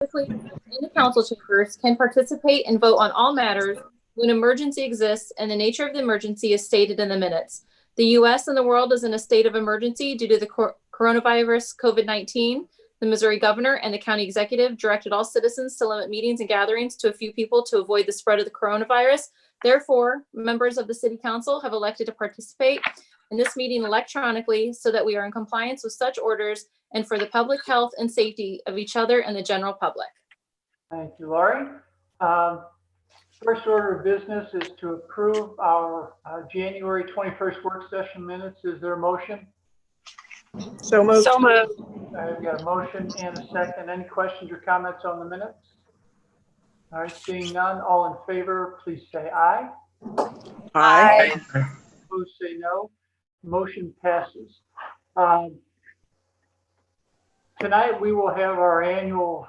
in the council chambers can participate and vote on all matters when emergency exists and the nature of the emergency is stated in the minutes. The U.S. and the world is in a state of emergency due to the coronavirus COVID-19. The Missouri governor and the county executive directed all citizens to limit meetings and gatherings to a few people to avoid the spread of the coronavirus. Therefore, members of the city council have elected to participate in this meeting electronically so that we are in compliance with such orders and for the public health and safety of each other and the general public. Thank you, Lori. First order of business is to approve our January 21st work session minutes. Is there a motion? So moved. So moved. I've got a motion and a second. Any questions or comments on the minutes? All right, seeing none, all in favor, please say aye. Aye. Opposed, say no. Motion passes. Tonight we will have our annual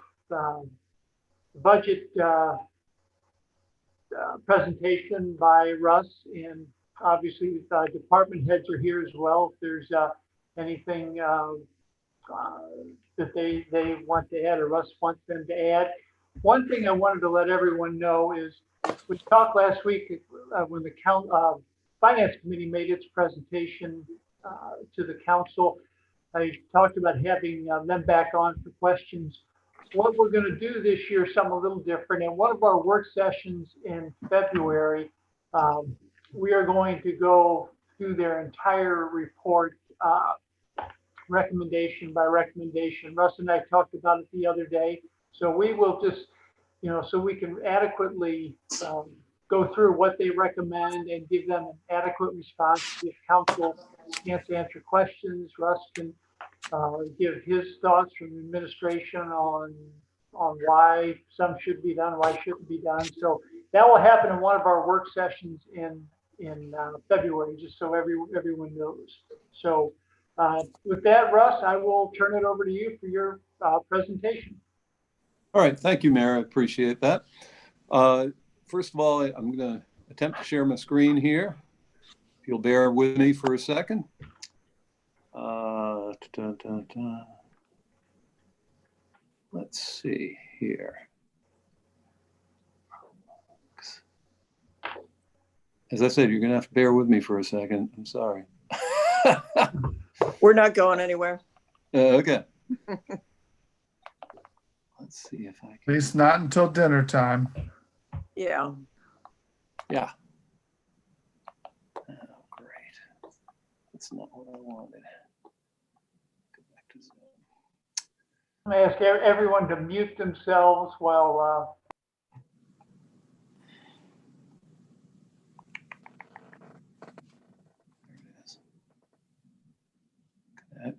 budget presentation by Russ, and obviously department heads are here as well. If there's anything that they want to add or Russ wants them to add. One thing I wanted to let everyone know is we talked last week when the Finance Committee made its presentation to the council. I talked about having them back on for questions. What we're going to do this year is something a little different. In one of our work sessions in February, we are going to go through their entire report, recommendation by recommendation. Russ and I talked about it the other day. So we will just, so we can adequately go through what they recommend and give them an adequate response. If council can't answer questions, Russ can give his thoughts from the administration on why some should be done, why shouldn't be done. So that will happen in one of our work sessions in February, just so everyone knows. So with that, Russ, I will turn it over to you for your presentation. All right, thank you, Mayor. I appreciate that. First of all, I'm going to attempt to share my screen here. If you'll bear with me for a second. Let's see here. As I said, you're going to have to bear with me for a second. I'm sorry. We're not going anywhere. Okay. Let's see if I can. At least not until dinner time. Yeah. Yeah. Oh, great. That's not what I wanted. Go back to Zoom. I'm going to ask everyone to mute themselves while there it is. Connect.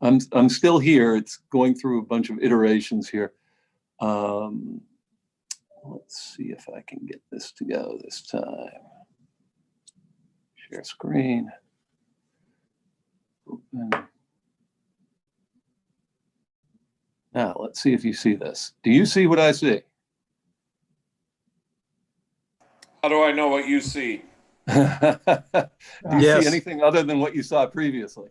I'm still here. It's going through a bunch of iterations here. Let's see if I can get this to go this time. Share screen. Open. Now, let's see if you see this. Do you see what I see? How do I know what you see? Do you Yes. see anything other than what you saw previously?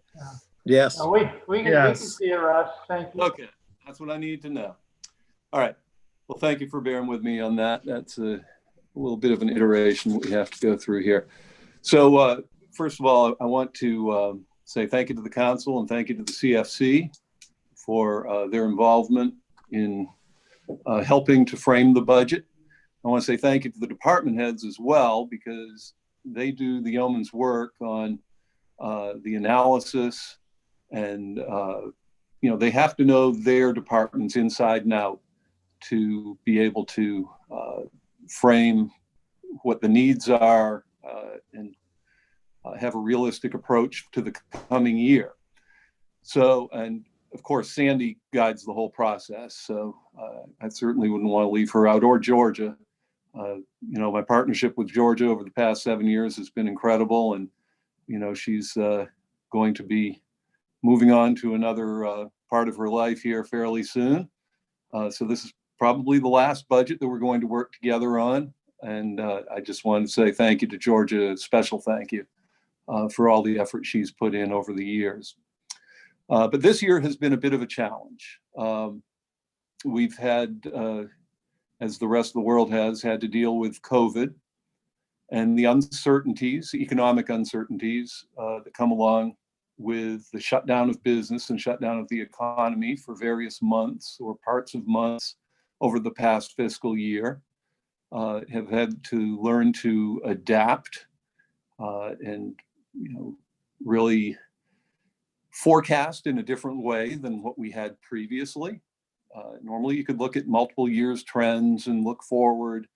Yes. we can see it, Russ. Thank you. Okay, that's what I need to know. All right. Well, thank you for bearing with me on that. That's a little bit of an iteration we have to go through here. So first of all, I want to say thank you to the council and thank you to the CFC for their involvement in helping to frame the budget. I want to say thank you to the department heads as well, because they do the yeoman's work on the analysis, and they have to know their departments inside and out to be able to frame what the needs are and have a realistic approach to the coming year. So, and of course, Sandy guides the whole process. So I certainly wouldn't want to leave her out, or Georgia. My partnership with Georgia over the past 7 years has been incredible, and she's going to be moving on to another part of her life here fairly soon. So this is probably the last budget that we're going to work together on. And I just wanted to say thank you to Georgia, a special thank you for all the effort she's put in over the years. But this year has been a bit of a challenge. We've had, as the rest of the world has, had to deal with COVID and the uncertainties, economic uncertainties that come along with the shutdown of business and shutdown of the economy for various months or parts of months over the past fiscal year. Have had to learn to adapt and really forecast in a different way than what we had previously. Normally you could look at multiple years trends and look forward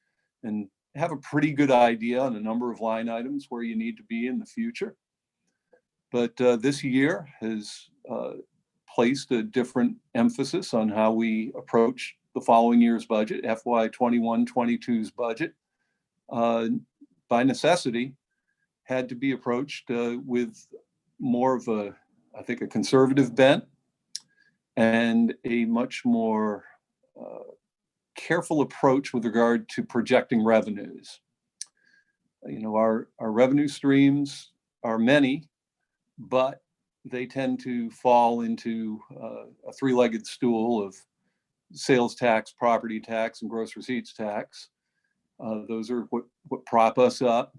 and have a pretty good idea on a number of line items where you need to be in the future. But this year has placed a different emphasis on how we approach the following year's budget, FY 21-22's budget. By necessity, had to be approached with more of a, I think, a conservative bent and a much more careful approach with regard to projecting revenues. Our revenue streams are many, but they tend to fall into a three-legged stool of sales tax, property tax, and gross receipts tax. Those are what prop us up.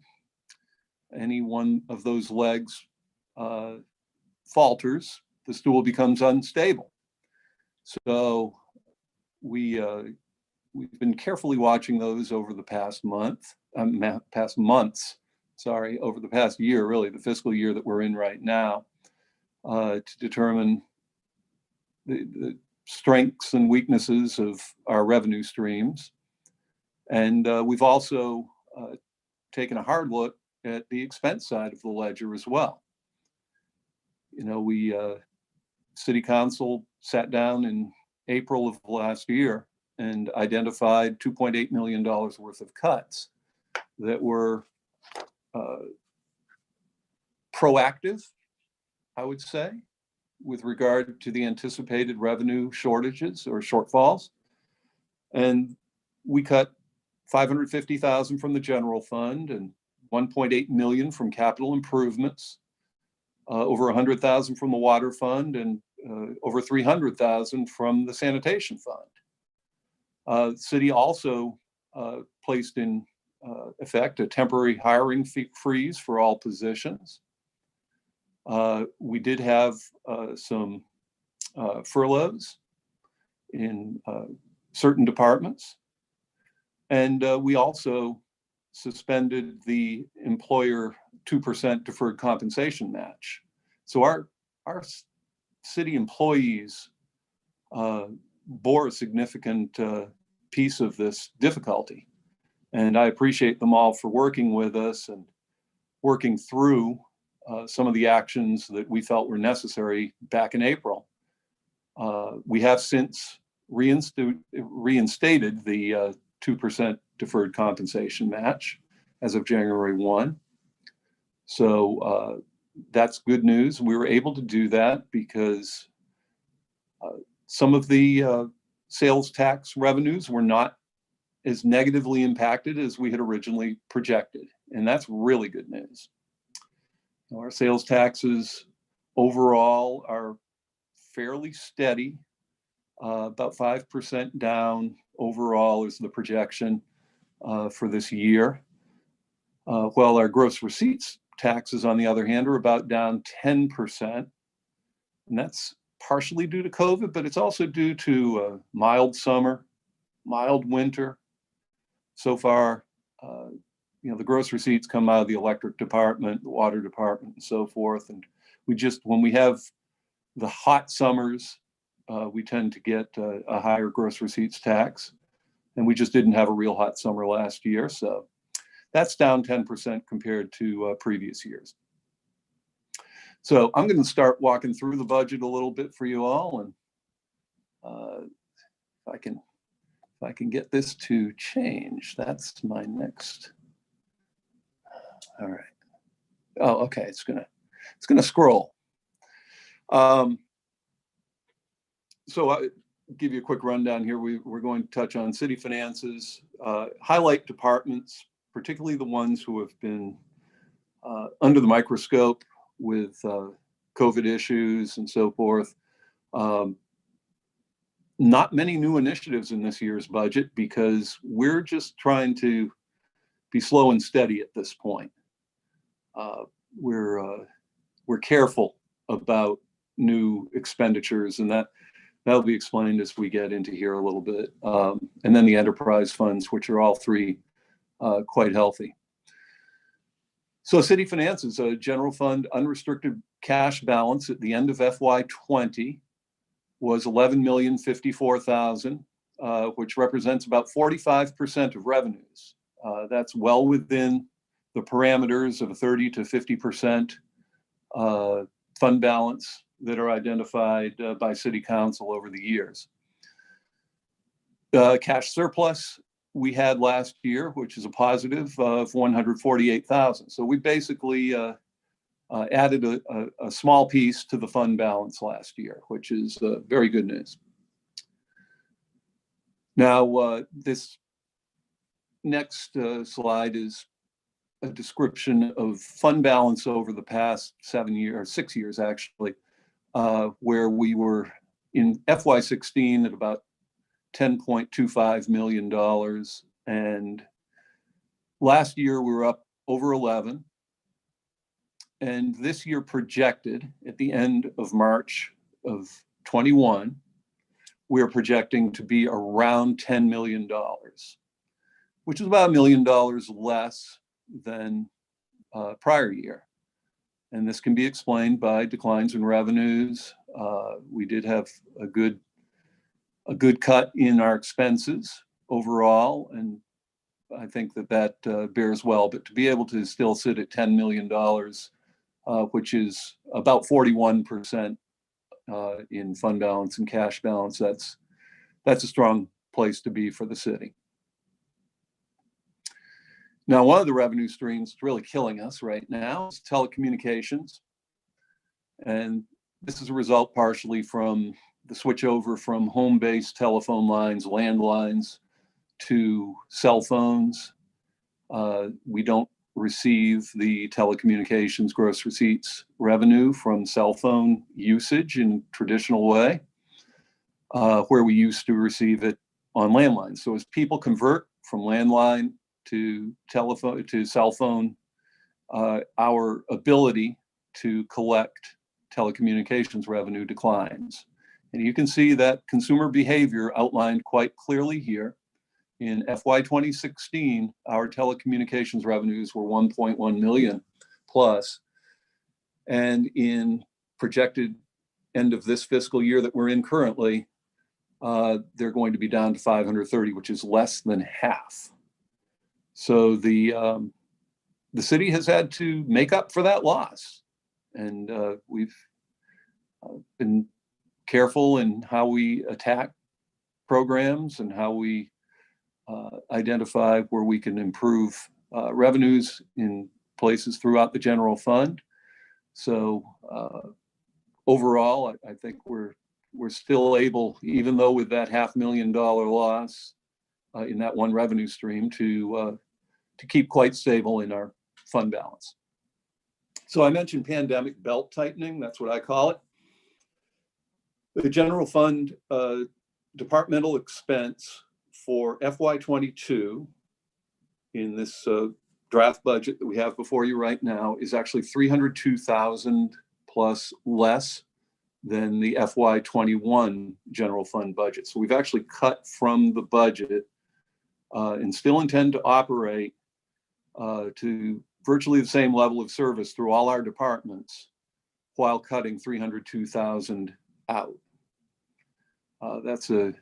Any one of those legs falters, the stool becomes unstable. So we've been carefully watching those over the past months, over the past year, really, the fiscal year that we're in right now, to determine the strengths and weaknesses of our revenue streams. And we've also taken a hard look at the expense side of the ledger as well. City Council sat down in April of last year and identified $2.8 million worth of cuts that were proactive, I would say, with regard to the anticipated revenue shortages or shortfalls. And we cut $550,000 from the general fund and $1.8 million from capital improvements, over $100,000 from the water fund, and over $300,000 from the sanitation fund. City also placed in effect a temporary hiring freeze for all positions. We did have some furloughs in certain departments, and we also suspended the employer 2% deferred compensation match. So our city employees bore a significant piece of this difficulty. And I appreciate them all for working with us and working through some of the actions that we felt were necessary back in April. We have since reinstated the 2% deferred compensation match as of January 1. So that's good news. We were able to do that because some of the sales tax revenues were not as negatively impacted as we had originally projected. And that's really good news. Our sales taxes overall are fairly steady, about 5% down overall is the projection for this year. While our gross receipts taxes, on the other hand, are about down 10%. And that's partially due to COVID, but it's also due to a mild summer, mild winter. So far, the gross receipts come out of the electric department, the water department, and so forth. And when we have the hot summers, we tend to get a higher gross receipts tax. And we just didn't have a real hot summer last year. So that's down 10% compared to previous years. So I'm going to start walking through the budget a little bit for you all. And if I can get this to change, that's my next. All right. Oh, okay. It's gonna scroll. So I give you a quick rundown here. We're going to touch on city finances, highlight departments, particularly the ones who have been under the microscope with COVID issues and so forth. Not many new initiatives in this year's budget because we're just trying to be slow and steady at this point. We're careful about new expenditures, and that'll be explained as we get into here a little bit. And then the enterprise funds, which are all three quite healthy. So city finances, a general fund unrestricted cash balance at the end of FY20 was $11,054,000, which represents about 45% of revenues. That's well within the parameters of a 30 to 50% fund balance that are identified by City Council over the years. Cash surplus we had last year, which is a positive of 148,000. So we basically added a small piece to the fund balance last year, which is very good news. Now, this next slide is a description of fund balance over the past 7 years, or 6 years actually, where we were in FY16 at about $10.25 million. And last year we were up over 11. And this year projected at the end of March of 21, we're projecting to be around $10 million, which is about $1 million less than prior year. And this can be explained by declines in revenues. We did have a good cut in our expenses overall, and I think that bears well. But to be able to still sit at $10 million, which is about 41% in fund balance and cash balance, that's a strong place to be for the city. Now, one of the revenue streams that's really killing us right now is telecommunications. And this is a result partially from the switch over from home-based telephone lines, landlines, to cell phones. We don't receive the telecommunications gross receipts revenue from cell phone usage in a traditional way, where we used to receive it on landlines. So as people convert from landline to telephone to cell phone, our ability to collect telecommunications revenue declines. And you can see that consumer behavior outlined quite clearly here. In FY 2016, our telecommunications revenues were 1.1 million plus. And in projected end of this fiscal year that we're in currently, they're going to be down to 530, which is less than half. So the city has had to make up for that loss. And we've been careful in how we attack programs and how we identify where we can improve revenues in places throughout the general fund. So overall, I think we're still able, even though with that $500,000 loss in that one revenue stream, to keep quite stable in our fund balance. So I mentioned pandemic belt tightening, that's what I call it. The general fund departmental expense for FY22 in this draft budget that we have before you right now is actually $302,000 plus less than the FY21 general fund budget. So we've actually cut from the budget and still intend to operate to virtually the same level of service through all our departments while cutting $302,000 out. That's a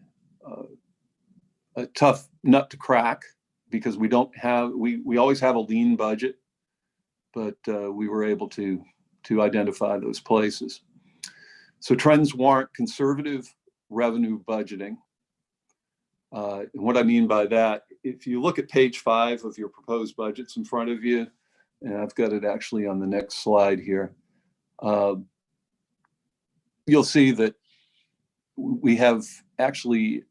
tough nut to crack because we always have a lean budget, but we were able to identify those places. So trends warrant conservative revenue budgeting. And what I mean by that, if you look at page 5 of your proposed budgets in front of you, and I've got it actually on the next slide here, you'll see that we have actually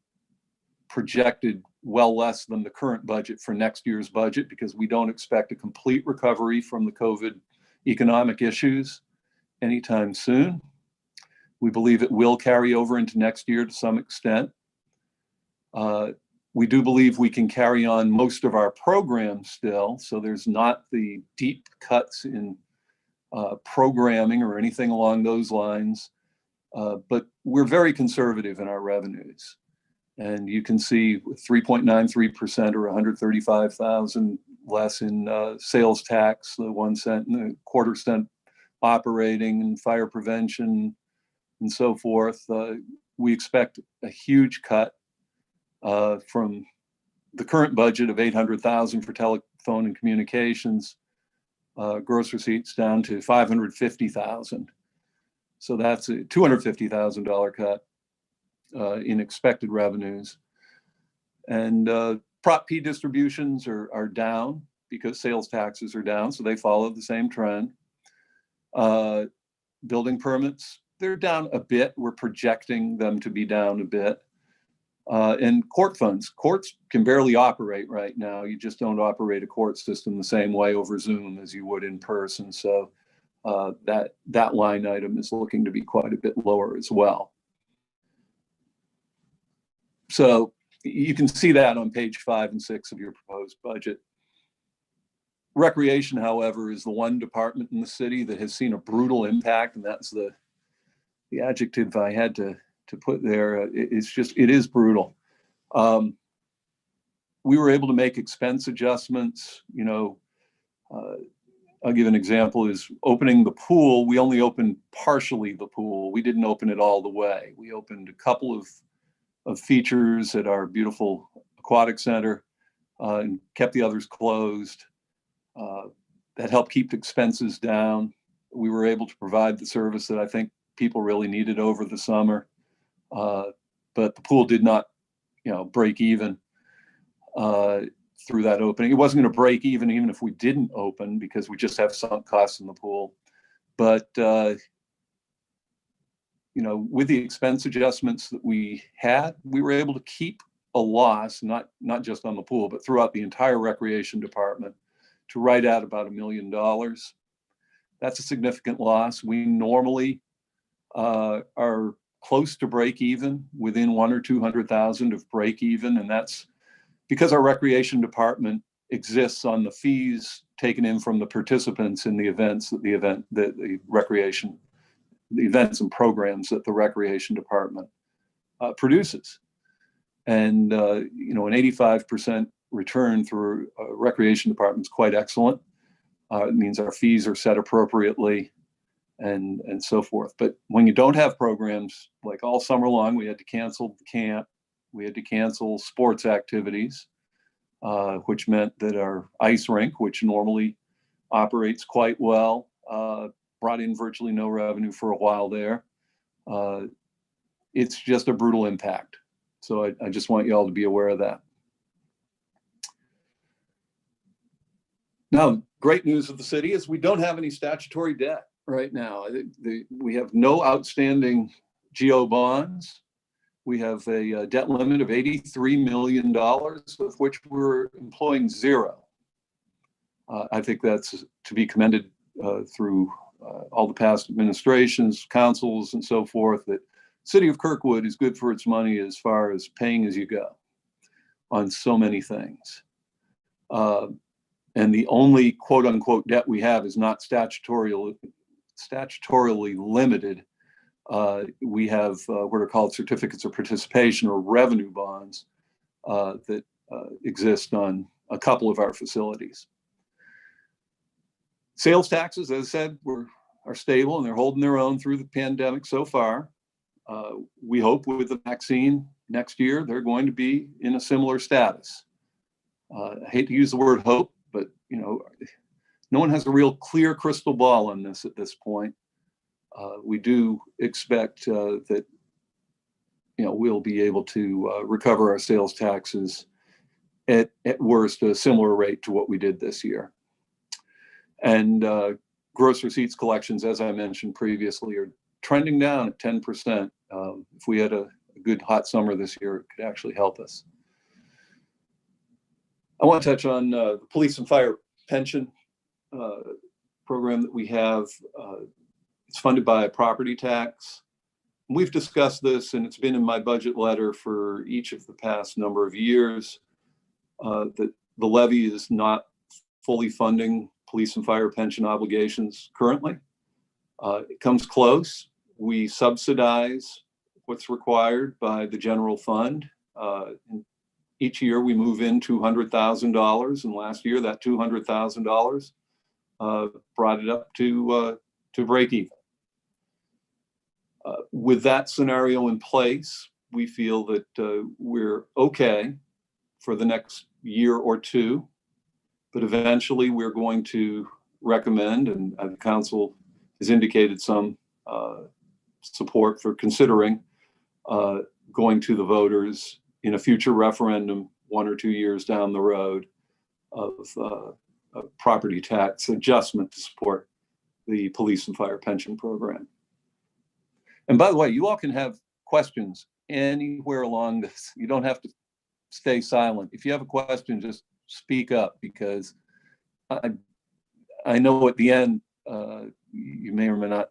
projected well less than the current budget for next year's budget because we don't expect a complete recovery from the COVID economic issues anytime soon. We believe it will carry over into next year to some extent. We do believe we can carry on most of our programs still, so there's not the deep cuts in programming or anything along those lines, but we're very conservative in our revenues. And you can see 3.93% or 135,000 less in sales tax, the 1 cent and a quarter cent operating and fire prevention and so forth. We expect a huge cut from the current budget of 800,000 for telephone and communications, gross receipts down to 550,000. So that's a $250,000 cut in expected revenues. And Prop P distributions are down because sales taxes are down, so they follow the same trend. Building permits, they're down a bit. We're projecting them to be down a bit. And court funds. Courts can barely operate right now. You just don't operate a court system the same way over Zoom as you would in person. So that line item is looking to be quite a bit lower as well. So you can see that on page 5 and 6 of your proposed budget. Recreation, however, is the one department in the city that has seen a brutal impact, and that's the adjective I had to put there. It is brutal. We were able to make expense adjustments. I'll give an example is opening the pool. We only opened partially the pool. We didn't open it all the way. We opened a couple of features at our beautiful aquatic center and kept the others closed. That helped keep expenses down. We were able to provide the service that I think people really needed over the summer. But the pool did not, break even through that opening. It wasn't going to break even if we didn't open because we just have sunk costs in the pool. But with the expense adjustments that we had, we were able to keep a loss, not just on the pool, but throughout the entire recreation department, to right at about $1 million. That's a significant loss. We normally are close to break even, within 100,000 or 200,000 of break even, and that's because our recreation department exists on the fees taken in from the participants in the events that the events and programs that the recreation department produces. And an 85% return through recreation department is quite excellent. It means our fees are set appropriately and so forth. But when you don't have programs, like all summer long, we had to cancel the camp, we had to cancel sports activities, which meant that our ice rink, which normally operates quite well, brought in virtually no revenue for a while there. It's just a brutal impact. So I just want you all to be aware of that. Now, great news of the city is we don't have any statutory debt right now. We have no outstanding GO bonds. We have a debt limit of $83 million, of which we're employing zero. I think that's to be commended through all the past administrations, councils, and so forth, that City of Kirkwood is good for its money as far as paying as you go on so many things. And the only quote unquote debt we have is not statutorily limited. We have what are called certificates of participation or revenue bonds that exist on a couple of our facilities. Sales taxes, as I said, are stable and they're holding their own through the pandemic so far. We hope with the vaccine next year, they're going to be in a similar status. I hate to use the word hope, but no one has a real clear crystal ball on this at this point. We do expect that we'll be able to recover our sales taxes at worst a similar rate to what we did this year. And gross receipts collections, as I mentioned previously, are trending down at 10%. If we had a good hot summer this year, it could actually help us. I want to touch on the police and fire pension program that we have. It's funded by a property tax. We've discussed this, and it's been in my budget letter for each of the past number of years, that the levy is not fully funding police and fire pension obligations currently. It comes close. We subsidize what's required by the general fund. Each year we move in $200,000, and last year that $200,000 brought it up to break even. With that scenario in place, we feel that we're okay for the next year or two, but eventually we're going to recommend, and the council has indicated some support for considering going to the voters in a future referendum 1 or 2 years down the road of a property tax adjustment to support the police and fire pension program. And by the way, you all can have questions anywhere along this. You don't have to stay silent. If you have a question, just speak up, because I know at the end you may or may not,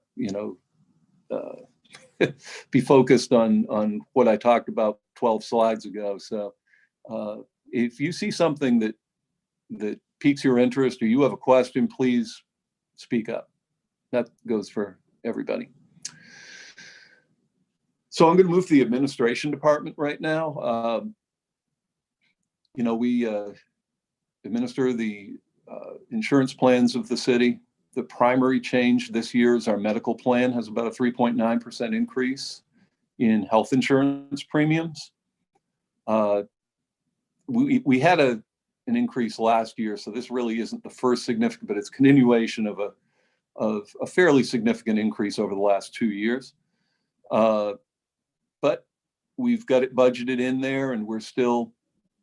be focused on what I talked about 12 slides ago. So if you see something that piques your interest, or you have a question, please speak up. That goes for everybody. So I'm going to move to the administration department right now. We administer the insurance plans of the city. The primary change this year is our medical plan has about a 3.9% increase in health insurance premiums. We had an increase last year, so this really isn't the first significant, but it's continuation of a fairly significant increase over the last 2 years. But we've got it budgeted in there, and we're still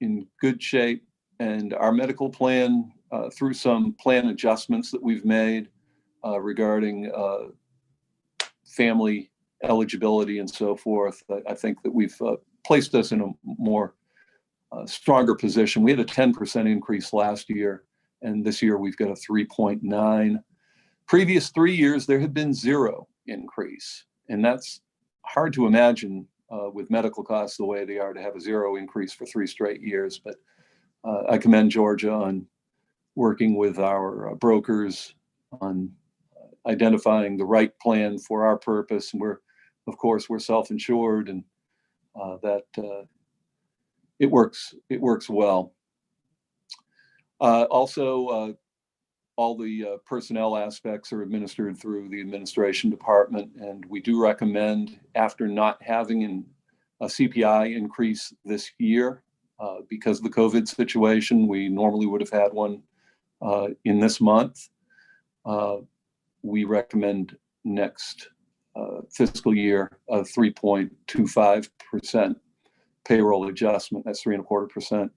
in good shape. And our medical plan, through some plan adjustments that we've made regarding family eligibility and so forth, I think that we've placed us in a more stronger position. We had a 10% increase last year, and this year we've got a 3.9. Previous 3 years, there had been 0 increase, and that's hard to imagine with medical costs the way they are, to have a 0 increase for 3 straight years. But I commend Georgia on working with our brokers on identifying the right plan for our purpose. And we're self-insured, and that it works well. Also, all the personnel aspects are administered through the administration department, and we do recommend, after not having a CPI increase this year because of the COVID situation, we normally would have had one in this month. We recommend next fiscal year a 3.25% payroll adjustment. That's 3.25%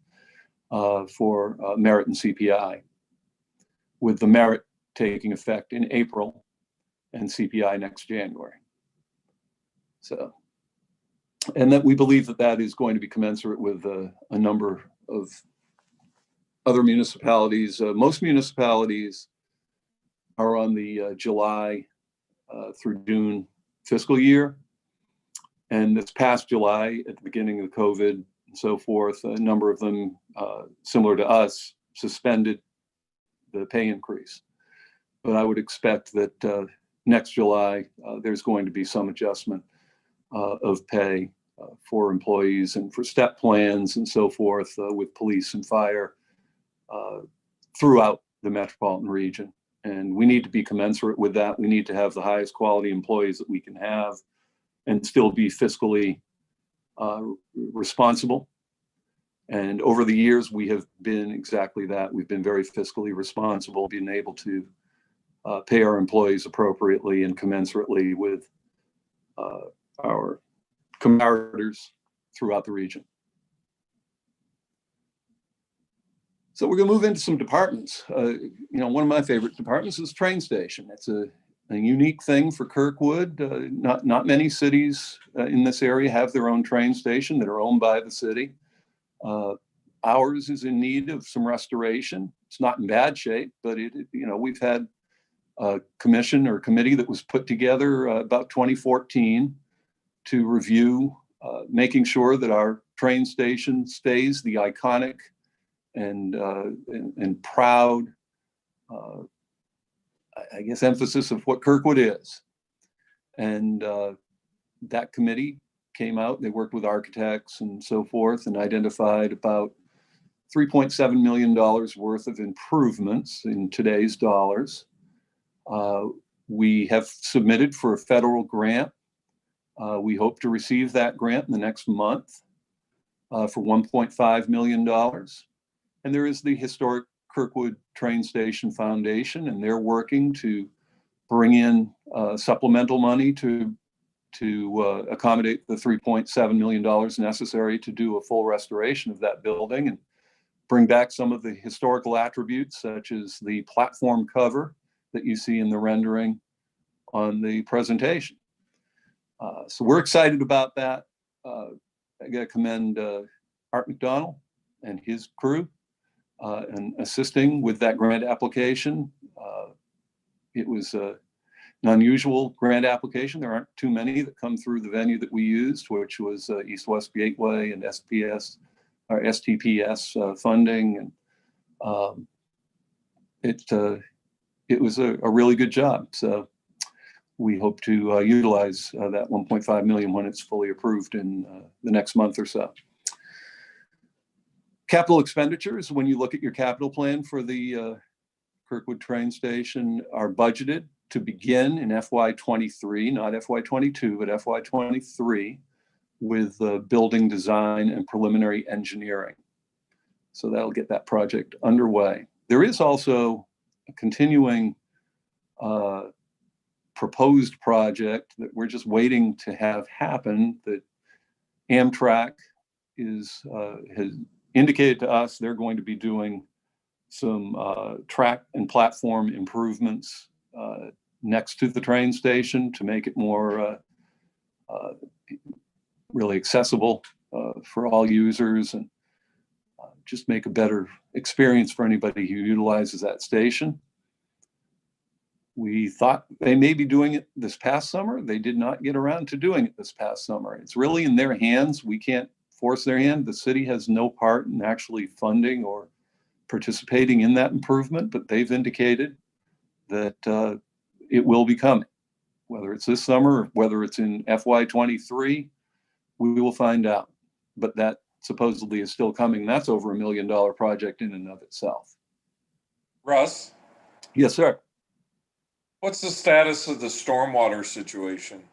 for merit and CPI, with the merit taking effect in April and CPI next January. So, and that we believe that is going to be commensurate with a number of other municipalities. Most municipalities are on the July through June fiscal year. And this past July, at the beginning of COVID and so forth, a number of them, similar to us, suspended the pay increase. But I would expect that next July, there's going to be some adjustment of pay for employees and for step plans and so forth with police and fire throughout the metropolitan region. And we need to be commensurate with that. We need to have the highest quality employees that we can have and still be fiscally responsible. And over the years, we have been exactly that. We've been very fiscally responsible, being able to pay our employees appropriately and commensurately with our comparators throughout the region. So we're going to move into some departments. One of my favorite departments is train station. It's a unique thing for Kirkwood. Not many cities in this area have their own train station that are owned by the city. Ours is in need of some restoration. It's not in bad shape, but we've had a commission or committee that was put together about 2014 to review making sure that our train station stays the iconic and proud, I guess, emphasis of what Kirkwood is. And that committee came out, they worked with architects and so forth, and identified about $3.7 million worth of improvements in today's dollars. We have submitted for a federal grant. We hope to receive that grant in the next month for $1.5 million. And there is the Historic Kirkwood Train Station Foundation, and they're working to bring in supplemental money to accommodate the $3.7 million necessary to do a full restoration of that building and bring back some of the historical attributes, such as the platform cover that you see in the rendering on the presentation. So we're excited about that. I got to commend Art McDonald and his crew and assisting with that grant application. It was an unusual grant application. There aren't too many that come through the venue that we used, which was East-West Gateway and SPS or STPS funding. And it was a really good job. So we hope to utilize that 1.5 million when it's fully approved in the next month or so. Capital expenditures, when you look at your capital plan for the Kirkwood train station, are budgeted to begin in FY23, not FY22, but FY23, with building design and preliminary engineering. So that'll get that project underway. There is also a continuing proposed project that we're just waiting to have happen, that Amtrak has indicated to us they're going to be doing some track and platform improvements next to the train station to make it more really accessible for all users, and just make a better experience for anybody who utilizes that station. We thought they may be doing it this past summer. They did not get around to doing it this past summer. It's really in their hands. We can't force their hand. The city has no part in actually funding or participating in that improvement, but they've indicated that it will be coming. Whether it's this summer or whether it's in FY23, we will find out. But that supposedly is still coming. That's over $1 million project in and of itself. Russ, Yes, sir. what's the status of the stormwater situation?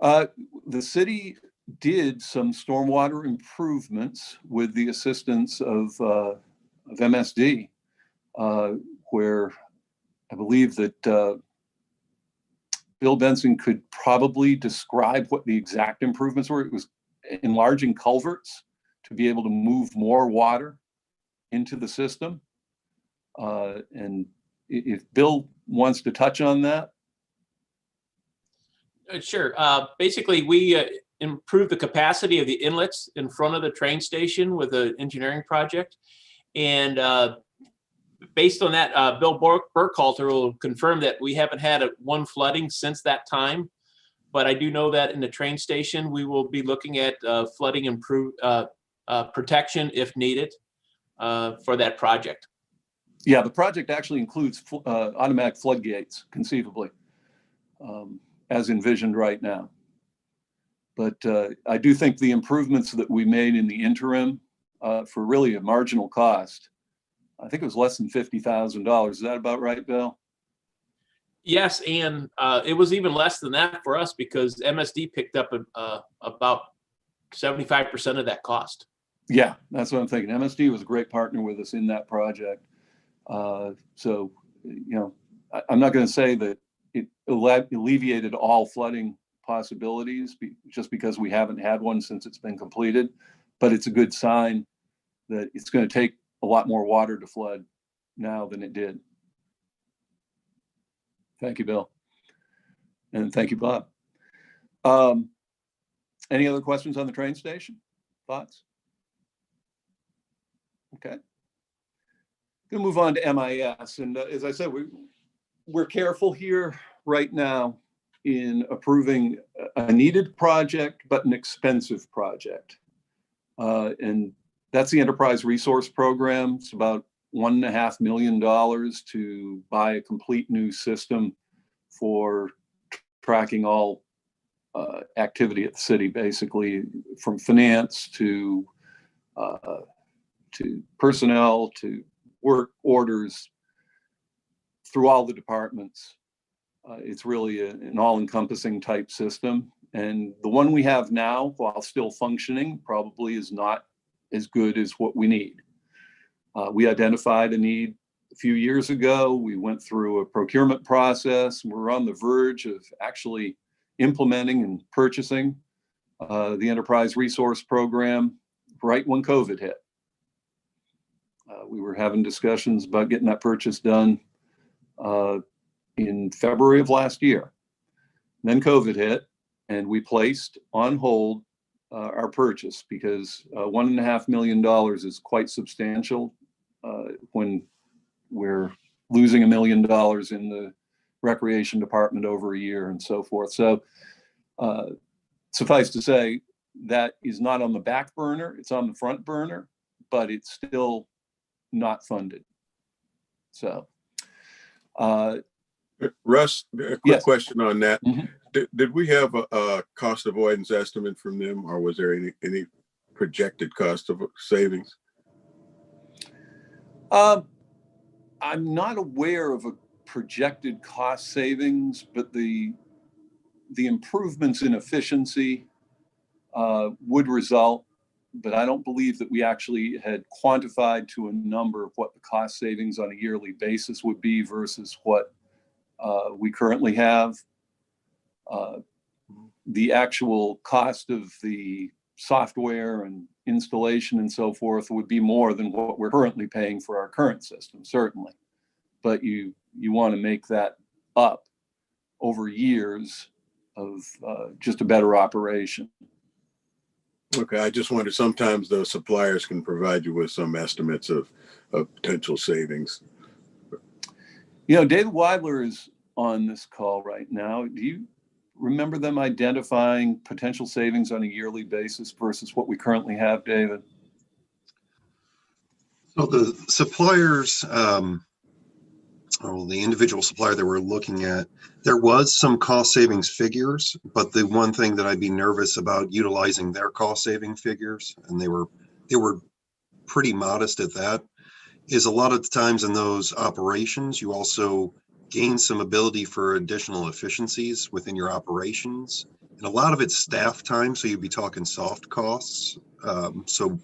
The city did some stormwater improvements with the assistance of MSD, where I believe that Bill Benson could probably describe what the exact improvements were. It was enlarging culverts to be able to move more water into the system. And if Bill wants to touch on that. Sure. Basically, we improved the capacity of the inlets in front of the train station with an engineering project. And based on that, Bill Burkhalter will confirm that we haven't had one flooding since that time. But I do know that in the train station, we will be looking at flooding protection if needed for that project. Yeah, the project actually includes automatic floodgates, conceivably, as envisioned right now. But I do think the improvements that we made in the interim for really a marginal cost, I think it was less than $50,000. Is that about right, Bill? Yes, and it was even less than that for us because MSD picked up about 75% of that cost. Yeah, that's what I'm thinking. MSD was a great partner with us in that project. So, I'm not going to say that it alleviated all flooding possibilities just because we haven't had one since it's been completed, but it's a good sign that it's going to take a lot more water to flood now than it did. Thank you, Bill. And thank you, Bob. Any other questions on the train station? Thoughts? Okay. Gonna move on to MIS. And as I said, we're careful here right now in approving a needed project, but an expensive project. And that's the Enterprise Resource Program. It's about $1.5 million to buy a complete new system for tracking all activity at the city, basically from finance to personnel to work orders through all the departments. It's really an all-encompassing type system. And the one we have now, while still functioning, probably is not as good as what we need. We identified a need a few years ago. We went through a procurement process. We're on the verge of actually implementing and purchasing the Enterprise Resource Program right when COVID hit. We were having discussions about getting that purchase done in February of last year. Then COVID hit, and we placed on hold our purchase because $1.5 million is quite substantial when we're losing $1 million in the recreation department over a year and so forth. So suffice to say, that is not on the back burner, it's on the front burner, but it's still not funded. So Russ, a quick yes. question on that. Mhm. Did we have a cost avoidance estimate from them, or was there any projected cost of savings? I'm not aware of a projected cost savings, but the improvements in efficiency would result, but I don't believe that we actually had quantified to a number of what the cost savings on a yearly basis would be versus what we currently have. The actual cost of the software and installation and so forth would be more than what we're currently paying for our current system, certainly. But you want to make that up over years of just a better operation. Okay, I just wondered, sometimes the suppliers can provide you with some estimates of potential savings. You know, David Weidler is on this call right now. Do you remember them identifying potential savings on a yearly basis versus what we currently have, David? So the suppliers, the individual supplier that we're looking at, there was some cost savings figures, but the one thing that I'd be nervous about utilizing their cost saving figures, and they were pretty modest at that, is a lot of the times in those operations, you also gain some ability for additional efficiencies within your operations. And a lot of it's staff time, so you'd be talking soft costs. So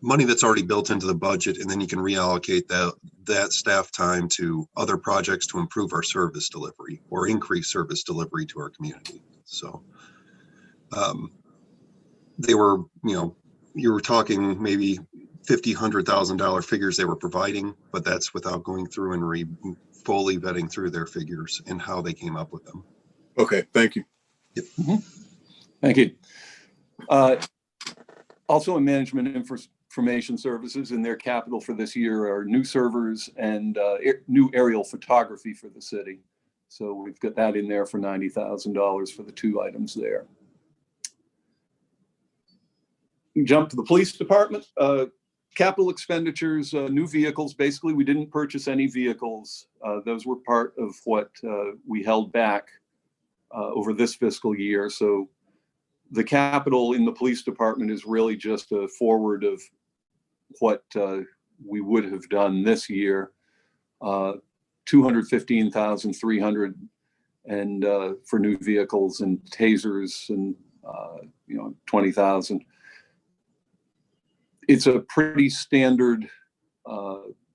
money that's already built into the budget, and then you can reallocate that staff time to other projects to improve our service delivery or increase service delivery to our community. So they were, you were talking maybe $50,000, $100,000 figures they were providing, but that's without going through and fully vetting through their figures and how they came up with them. Okay, thank you. Yep. Mm-hmm. Thank you. Also in management information services, in their capital for this year are new servers and new aerial photography for the city. So we've got that in there for $90,000 for the two items there. Jump to the police department. Capital expenditures, new vehicles. Basically, we didn't purchase any vehicles. Those were part of what we held back over this fiscal year. So the capital in the police department is really just a forward of what we would have done this year. $215,300 and for new vehicles and tasers and $20,000. It's a pretty standard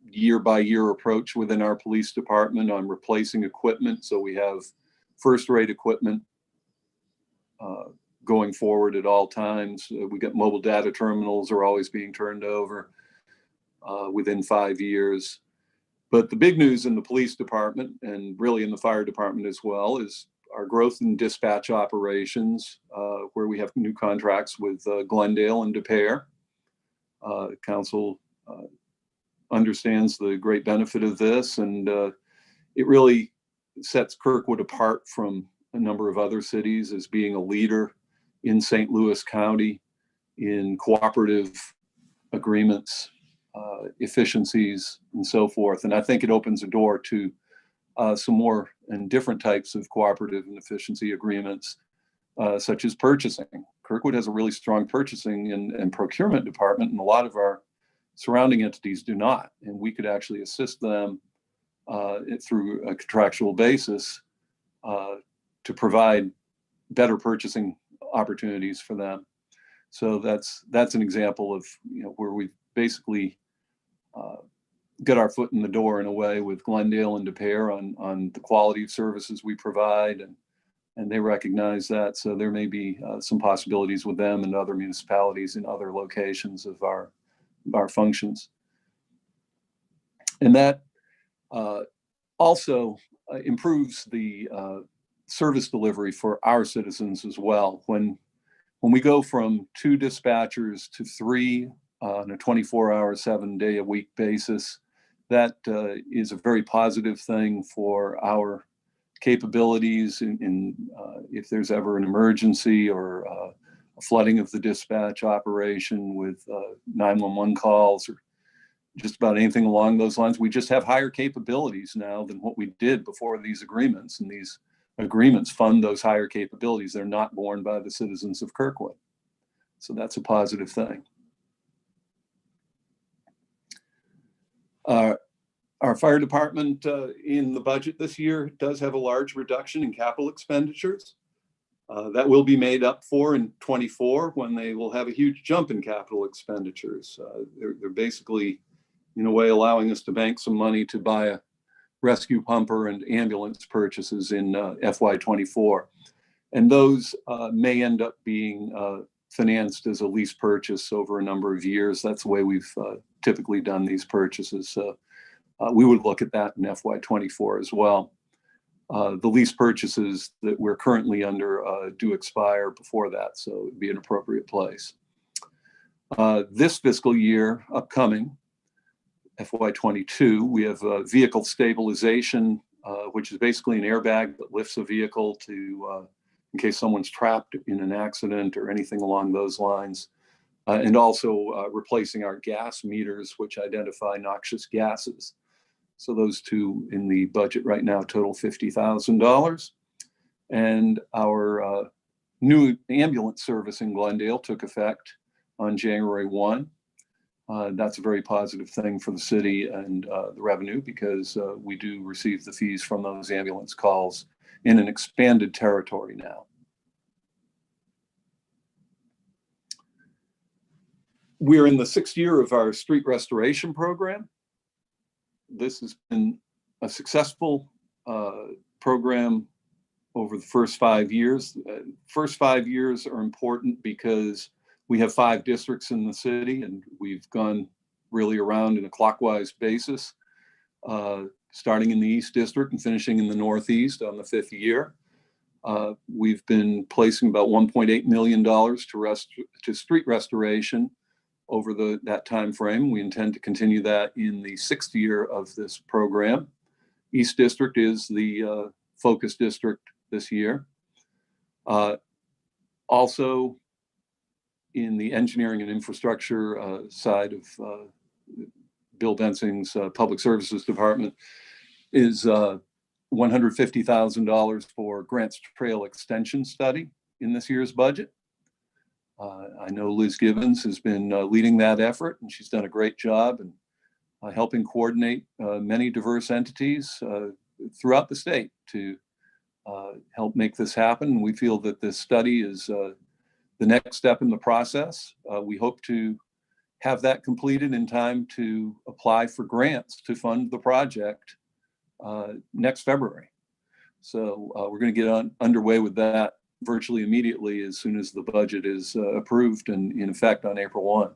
year-by-year approach within our police department on replacing equipment. So we have first-rate equipment going forward at all times. We get mobile data terminals are always being turned over. within 5 years. But the big news in the police department, and really in the fire department as well, is our growth in dispatch operations, where we have new contracts with Glendale and De Pere. Council understands the great benefit of this, and it really sets Kirkwood apart from a number of other cities as being a leader in St. Louis County in cooperative agreements, efficiencies, and so forth. And I think it opens a door to some more and different types of cooperative and efficiency agreements, such as purchasing. Kirkwood has a really strong purchasing and procurement department, and a lot of our surrounding entities do not. And we could actually assist them through a contractual basis to provide better purchasing opportunities for them. So that's an example of where we've basically got our foot in the door in a way with Glendale and De Pere on the quality of services we provide, and they recognize that. So there may be some possibilities with them and other municipalities in other locations of our functions. And that also improves the service delivery for our citizens as well. When we go from 2 dispatchers to 3 on a 24-hour, 7-day-a-week basis, that is a very positive thing for our capabilities in if there's ever an emergency or a flooding of the dispatch operation with 911 calls or just about anything along those lines. We just have higher capabilities now than what we did before these agreements, and these agreements fund those higher capabilities. They're not borne by the citizens of Kirkwood. So that's a positive thing. Our fire department in the budget this year does have a large reduction in capital expenditures. That will be made up for in '24 when they will have a huge jump in capital expenditures. They're basically, in a way, allowing us to bank some money to buy a rescue pumper and ambulance purchases in FY24. And those may end up being financed as a lease purchase over a number of years. That's the way we've typically done these purchases. So we would look at that in FY24 as well. The lease purchases that we're currently under do expire before that, so it would be an appropriate place. This fiscal year upcoming, FY22, we have vehicle stabilization, which is basically an airbag that lifts a vehicle to, in case someone's trapped in an accident or anything along those lines. And also replacing our gas meters, which identify noxious gases. So those two in the budget right now total $50,000. And our new ambulance service in Glendale took effect on January 1. That's a very positive thing for the city and the revenue, because we do receive the fees from those ambulance calls in an expanded territory now. We're in the 6th year of our street restoration program. This has been a successful program over the first 5 years. First 5 years are important because we have 5 districts in the city, and we've gone really around in a clockwise basis, starting in the East District and finishing in the Northeast on the 5th year. We've been placing about $1.8 million to street restoration over that time frame. We intend to continue that in the 6th year of this program. East District is the focus district this year. Also, in the engineering and infrastructure side of Bill Bensing's Public Services Department is $150,000 for Grants Trail Extension Study in this year's budget. I know Liz Gibbons has been leading that effort, and she's done a great job in helping coordinate many diverse entities throughout the state to help make this happen. We feel that this study is the next step in the process. We hope to have that completed in time to apply for grants to fund the project next February. So we're going to get underway with that virtually immediately as soon as the budget is approved and in effect on April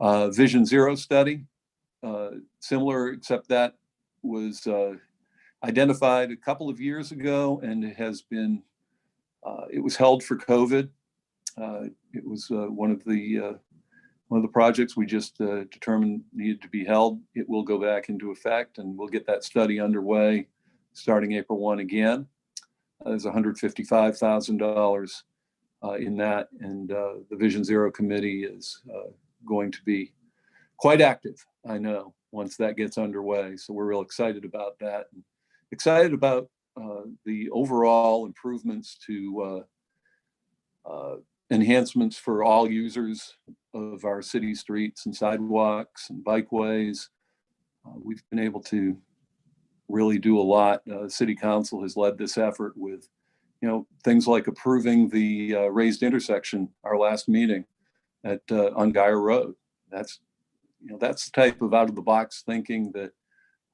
1. Vision Zero study similar, except that was identified a couple of years ago, and it has been, it was held for COVID. It was one of the projects we just determined needed to be held. It will go back into effect, and we'll get that study underway starting April 1 again. There's $155,000 in that, and the Vision Zero committee is going to be quite active, I know, once that gets underway. So we're real excited about that. And excited about the overall improvements to enhancements for all users of our city streets and sidewalks and bikeways. We've been able to really do a lot. City Council has led this effort with, things like approving the raised intersection, our last meeting at on Geyer Road. That's the type of out of the box thinking that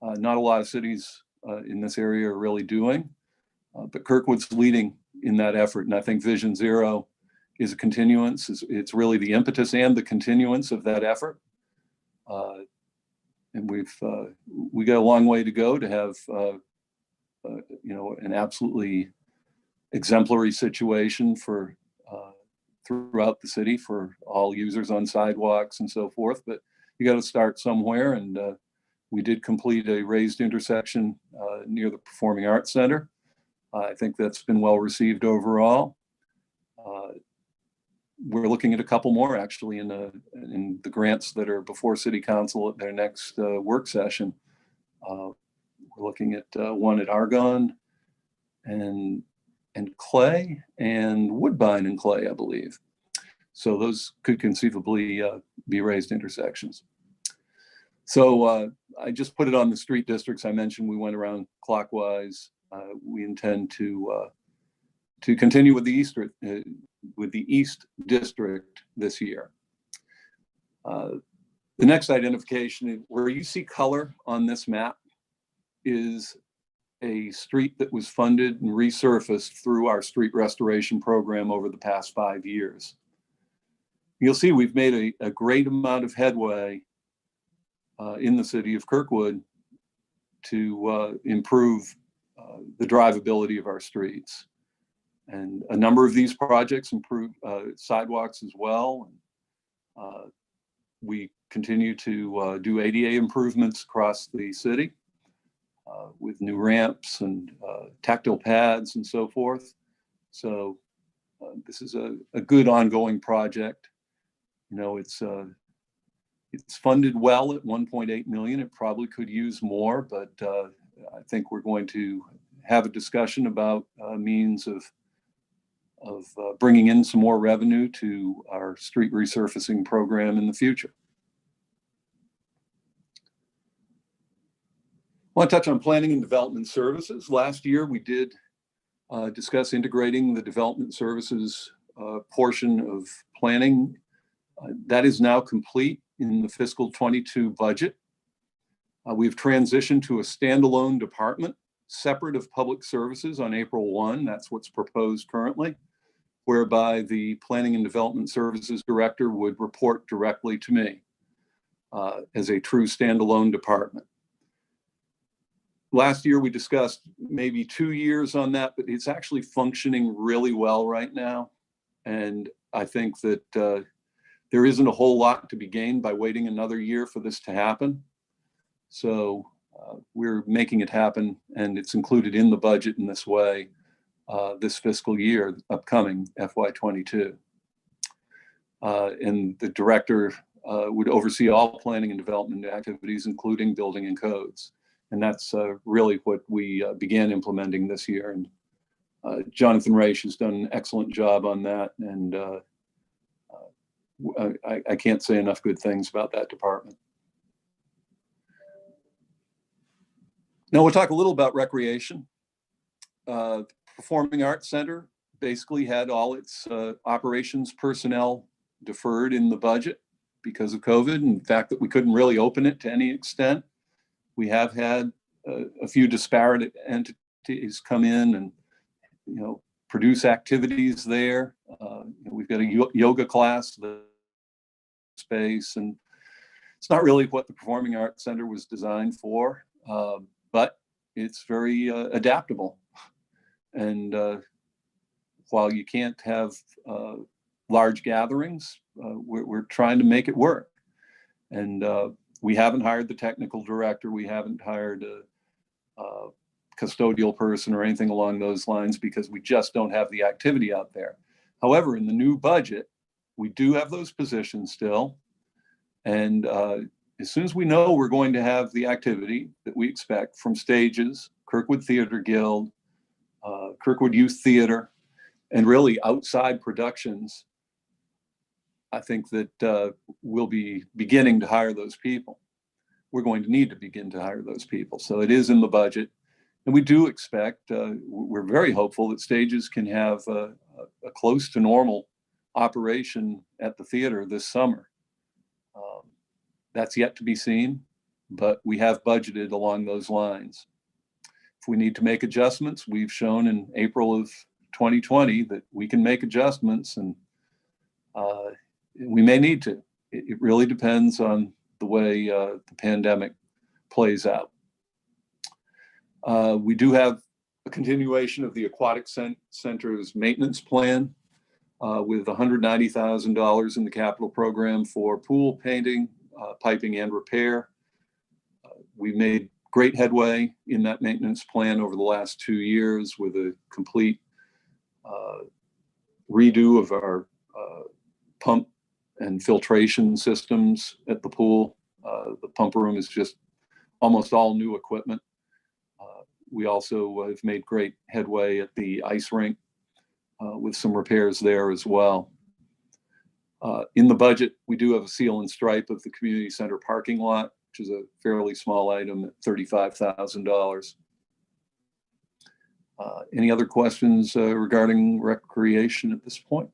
not a lot of cities in this area are really doing, but Kirkwood's leading in that effort. And I think Vision Zero is a continuance. It's really the impetus and the continuance of that effort. And we got a long way to go to have, an absolutely exemplary situation for throughout the city for all users on sidewalks and so forth. But you got to start somewhere, and we did complete a raised intersection near the Performing Arts Center. I think that's been well received overall. We're looking at a couple more actually in the grants that are before City Council at their next work session. We're looking at one at Argonne and Clay and Woodbine and Clay, I believe. So those could conceivably be raised intersections. So I just put it on the street districts. I mentioned we went around clockwise. We intend to continue with the East District this year. The next identification, where you see color on this map, is a street that was funded and resurfaced through our street restoration program over the past 5 years. You'll see we've made a great amount of headway in the city of Kirkwood to improve the drivability of our streets. And a number of these projects improve sidewalks as well. We continue to do ADA improvements across the city with new ramps and tactile pads and so forth. So this is a good ongoing project. It's funded well at 1.8 million. It probably could use more, but I think we're going to have a discussion about means of bringing in some more revenue to our street resurfacing program in the future. I want to touch on planning and development services. Last year, we did discuss integrating the development services portion of planning. That is now complete in the fiscal 22 budget. We've transitioned to a standalone department, separate of public services on April 1. That's what's proposed currently, whereby the Planning and Development Services Director would report directly to me as a true standalone department. Last year, we discussed maybe 2 years on that, but it's actually functioning really well right now. And I think that there isn't a whole lot to be gained by waiting another year for this to happen. So we're making it happen, and it's included in the budget in this way this fiscal year, upcoming FY22. And the director would oversee all planning and development activities, including building and codes. And that's really what we began implementing this year. And Jonathan Raish has done an excellent job on that. And I can't say enough good things about that department. Now we'll talk a little about recreation. Performing Arts Center basically had all its operations personnel deferred in the budget because of COVID and the fact that we couldn't really open it to any extent. We have had a few disparate entities come in and, produce activities there. We've got a yoga class space, and It's not really what the Performing Arts Center was designed for, but it's very adaptable. And while you can't have large gatherings, we're trying to make it work. And we haven't hired the technical director. We haven't hired a custodial person or anything along those lines because we just don't have the activity out there. However, in the new budget, we do have those positions still. And as soon as we know we're going to have the activity that we expect from stages, Kirkwood Theater Guild, Kirkwood Youth Theater, and really outside productions, I think that we'll be beginning to hire those people. We're going to need to begin to hire those people. So it is in the budget. And we do expect, we're very hopeful that stages can have a close to normal operation at the theater this summer. That's yet to be seen, but we have budgeted along those lines. If we need to make adjustments, we've shown in April of 2020 that we can make adjustments, and we may need to. It really depends on the way the pandemic plays out. We do have a continuation of the Aquatic Center's maintenance plan with $190,000 in the capital program for pool painting, piping, and repair. We've made great headway in that maintenance plan over the last 2 years with a complete redo of our pump and filtration systems at the pool. The pump room is just almost all new equipment. We also have made great headway at the ice rink with some repairs there as well. In the budget, we do have a seal and stripe of the community center parking lot, which is a fairly small item at $35,000. Any other questions regarding recreation at this point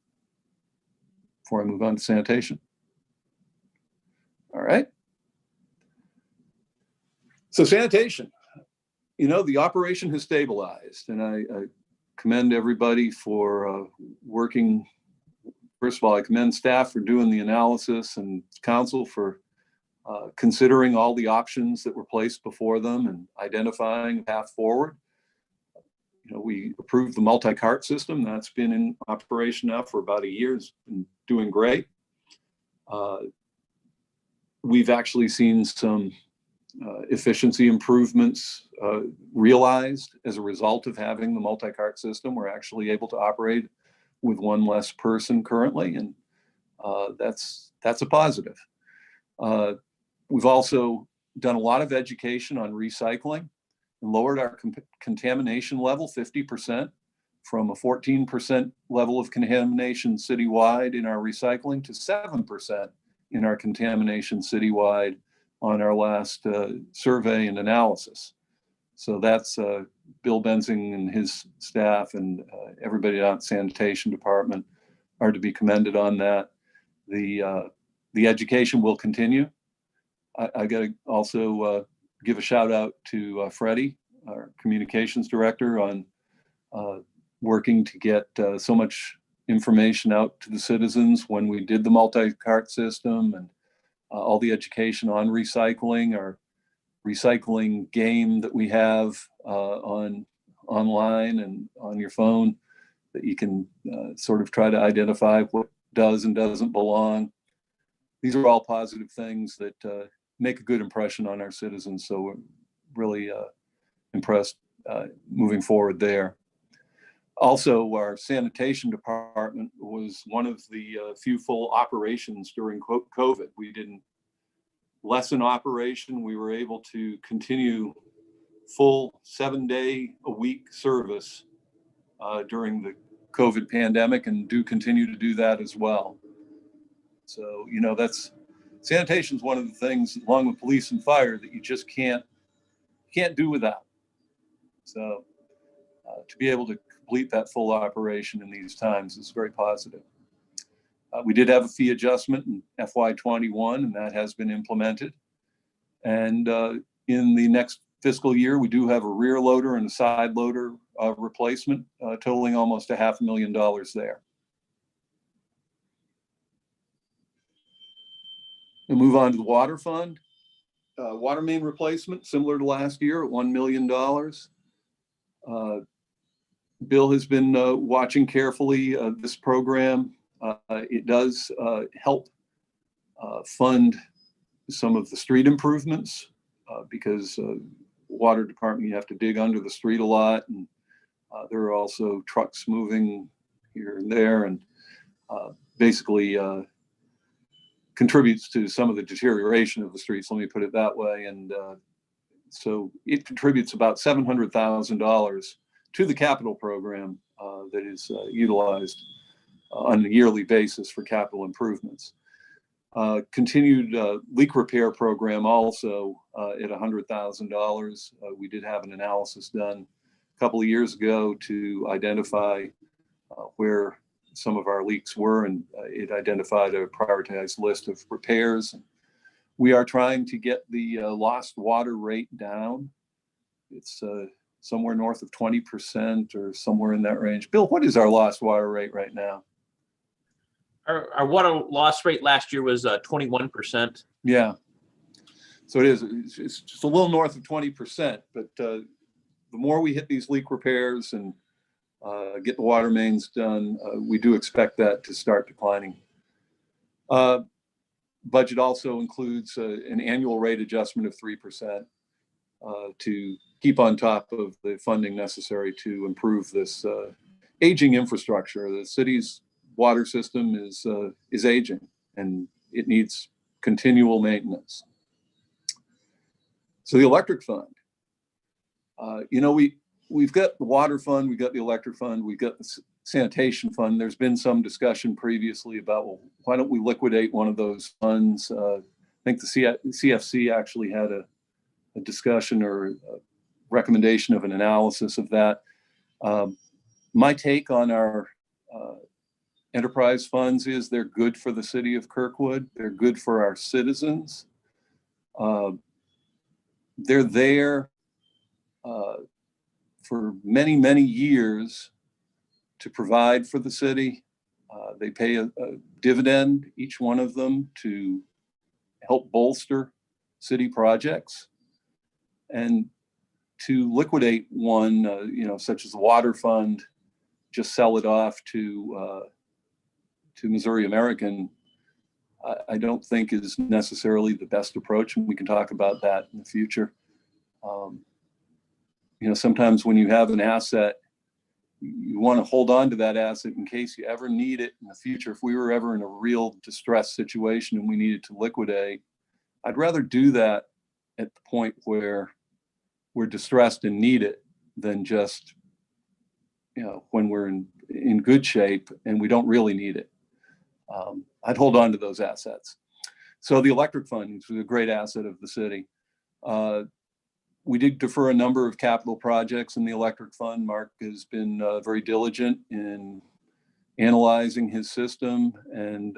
before I move on to sanitation? All right. So sanitation, you know, the operation has stabilized, and I commend everybody for working. First of all, I commend staff for doing the analysis and council for considering all the options that were placed before them and identifying a path forward. You know, we approved the multi-cart system. That's been in operation now for about a year. It's been doing great. We've actually seen some efficiency improvements realized as a result of having the multi-cart system. We're actually able to operate with one less person currently, and that's a positive. We've also done a lot of education on recycling and lowered our contamination level 50% from a 14% level of contamination citywide in our recycling to 7% in our contamination citywide on our last survey and analysis. So that's Bill Benzing and his staff and everybody out at sanitation department are to be commended on that. The education will continue. I got to also give a shout out to Freddie, our communications director, on working to get so much information out to the citizens when we did the multi-cart system, and all the education on recycling, our recycling game that we have online and on your phone, that you can sort of try to identify what does and doesn't belong. These are all positive things that make a good impression on our citizens. So we're really impressed moving forward there. Also, our sanitation department was one of the few full operations during COVID. We didn't lessen operation. We were able to continue full 7-day-a-week service during the COVID pandemic, and do continue to do that as well. So, you know, sanitation is one of the things, along with police and fire, that you just can't do without. So to be able to complete that full operation in these times is very positive. We did have a fee adjustment in FY21, and that has been implemented. And in the next fiscal year, we do have a rear loader and a side loader replacement, totaling almost $500,000 there. We'll move on to the water fund. Water main replacement, similar to last year at $1 million. Bill has been watching carefully this program. It does help fund some of the street improvements because water department, you have to dig under the street a lot, and there are also trucks moving here and there, and basically contributes to some of the deterioration of the streets, let me put it that way. And so it contributes about $700,000 to the capital program that is utilized on a yearly basis for capital improvements. Continued leak repair program also at $100,000. We did have an analysis done a couple of years ago to identify where some of our leaks were, and it identified a prioritized list of repairs. We are trying to get the lost water rate down. It's somewhere north of 20% or somewhere in that range. Bill, what is our lost water rate right now? Our water loss rate last year was 21%. Yeah. So it is. It's just a little north of 20%. But the more we hit these leak repairs and get the water mains done, we do expect that to start declining. Budget also includes an annual rate adjustment of 3% to keep on top of the funding necessary to improve this aging infrastructure. The city's water system is aging, and it needs continual maintenance. So the electric fund, we've got the water fund, we've got the electric fund, we've got the sanitation fund. There's been some discussion previously about, well, why don't we liquidate one of those funds? I think the CFC actually had a discussion or a recommendation of an analysis of that. My take on our enterprise funds is they're good for the city of Kirkwood. They're good for our citizens. They're there for many, many years to provide for the city. They pay a dividend, each one of them, to help bolster city projects. And to liquidate one, such as the water fund, just sell it off to Missouri American, I don't think is necessarily the best approach, and we can talk about that in the future. Sometimes when you have an asset, you want to hold on to that asset in case you ever need it in the future. If we were ever in a real distress situation and we needed to liquidate, I'd rather do that at the point where we're distressed and need it than just, when we're in good shape and we don't really need it. I'd hold on to those assets. So the electric fund is a great asset of the city. We did defer a number of capital projects in the electric fund. Mark has been very diligent in analyzing his system. And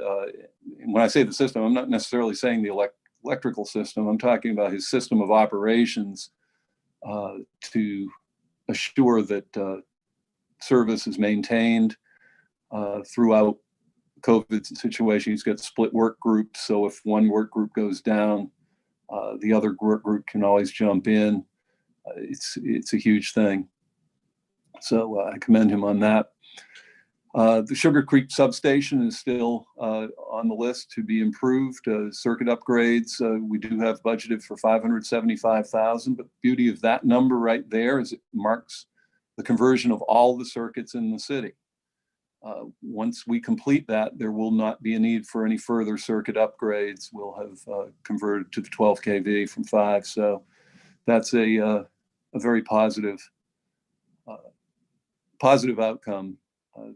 when I say the system, I'm not necessarily saying the electrical system. I'm talking about his system of operations to assure that service is maintained throughout COVID situation. He's got split work groups. So if one work group goes down, the other work group can always jump in. It's a huge thing. So I commend him on that. The Sugar Creek substation is still on the list to be improved. Circuit upgrades, we do have budgeted for $575,000, but the beauty of that number right there is it marks the conversion of all the circuits in the city. Once we complete that, there will not be a need for any further circuit upgrades. We'll have converted to the 12 kV from 5. So that's a very positive outcome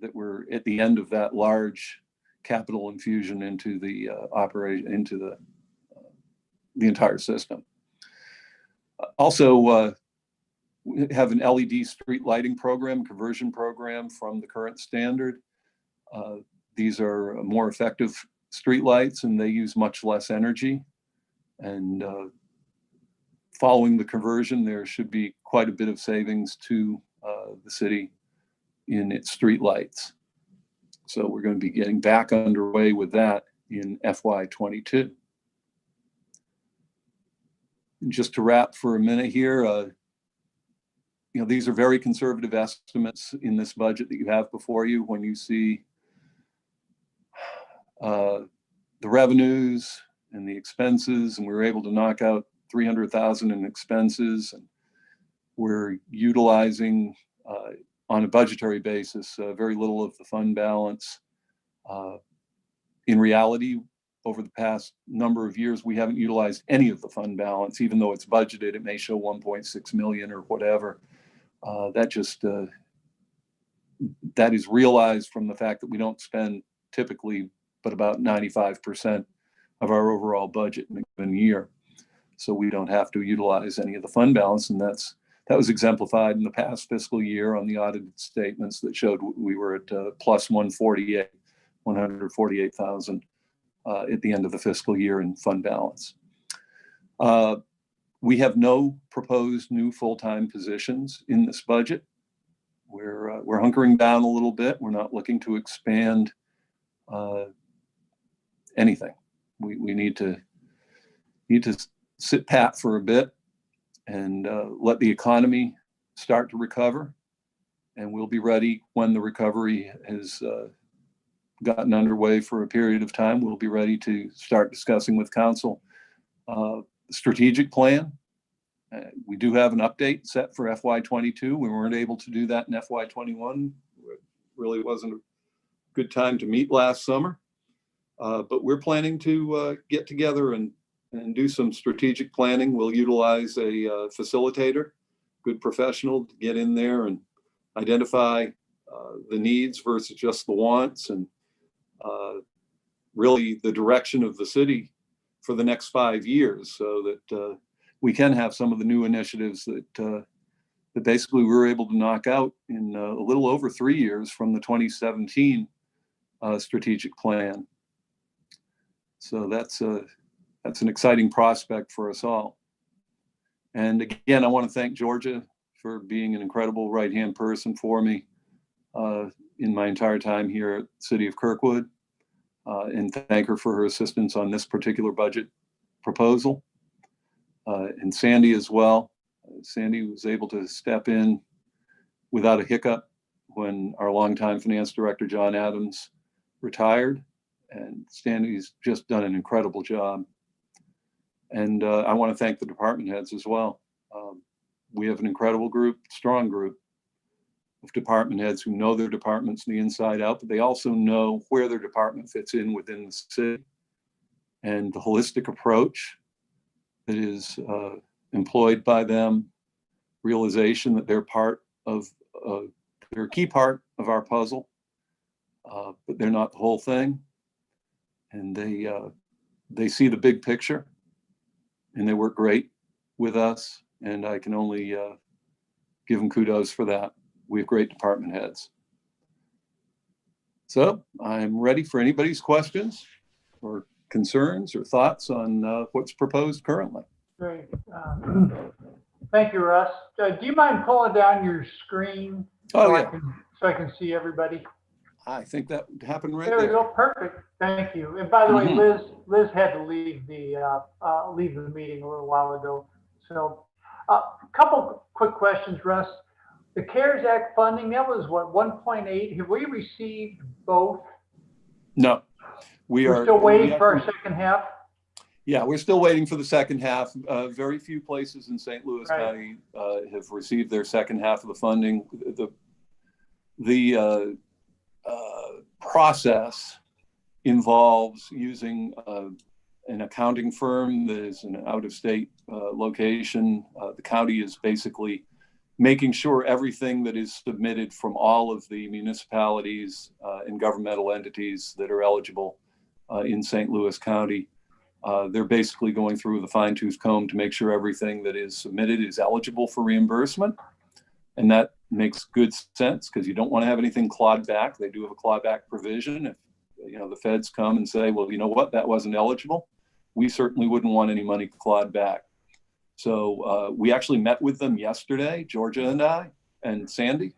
that we're at the end of that large capital infusion into the the entire system. Also, we have an LED street lighting program, conversion program from the current standard. These are more effective street lights and they use much less energy. And following the conversion, there should be quite a bit of savings to the city in its street lights. So we're going to be getting back underway with that in FY22. just to wrap for a minute here, these are very conservative estimates in this budget that you have before you. When you see the revenues and the expenses, and we were able to knock out 300,000 in expenses, and we're utilizing on a budgetary basis very little of the fund balance. In reality, over the past number of years, we haven't utilized any of the fund balance, even though it's budgeted. It may show 1.6 million or whatever. That is realized from the fact that we don't spend typically but about 95% of our overall budget in a given year. So we don't have to utilize any of the fund balance, and that was exemplified in the past fiscal year on the audited statements that showed we were at plus 148,000 at the end of the fiscal year in fund balance. We have no proposed new full-time positions in this budget. We're hunkering down a little bit. We're not looking to expand anything. We need to sit pat for a bit and let the economy start to recover, and we'll be ready when the recovery has gotten underway for a period of time. We'll be ready to start discussing with council strategic plan. We do have an update set for FY22. We weren't able to do that in FY21. It really wasn't a good time to meet last summer, but we're planning to get together and do some strategic planning. We'll utilize a facilitator, good professional, to get in there and identify the needs versus just the wants, and really the direction of the city for the next 5 years, so that we can have some of the new initiatives that basically we were able to knock out in a little over 3 years from the 2017 strategic plan. So that's an exciting prospect for us all. And again, I want to thank Georgia for being an incredible right-hand person for me in my entire time here at the City of Kirkwood, and thank her for her assistance on this particular budget proposal. And Sandy as well. Sandy was able to step in without a hiccup when our longtime finance director, John Adams, retired. And Sandy's just done an incredible job. And I want to thank the department heads as well. We have an incredible group, strong group of department heads who know their departments the inside out, but they also know where their department fits in within the city, and the holistic approach that is employed by them, realization that they're they're a key part of our puzzle, but they're not the whole thing. And they see the big picture, and they work great with us. And I can only give them kudos for that. We have great department heads. So I'm ready for anybody's questions or concerns or thoughts on what's proposed currently. Great. Thank you, Russ. Do you mind pulling down your screen Oh, yeah. so I can see everybody? I think that happened right There we there. go. Perfect. Thank you. And by the way, Mhm. Liz had to leave the meeting a little while ago. So a couple quick questions, Russ. The CARES Act funding, that was what, 1.8? Have we received both? No, We're still waiting for our second half? Yeah, we're still waiting for the second half. Very few places in St. Louis Right. County have received their second half of the funding. The process involves using an accounting firm that is an out-of-state location. The county is basically making sure everything that is submitted from all of the municipalities and governmental entities that are eligible in St. Louis County. They're basically going through the fine-tooth comb to make sure everything that is submitted is eligible for reimbursement. And that makes good sense because you don't want to have anything clawed back. They do have a clawback provision. If the feds come and say, well, you know what, that wasn't eligible, we certainly wouldn't want any money clawed back. So we actually met with them yesterday, Georgia and I and Sandy,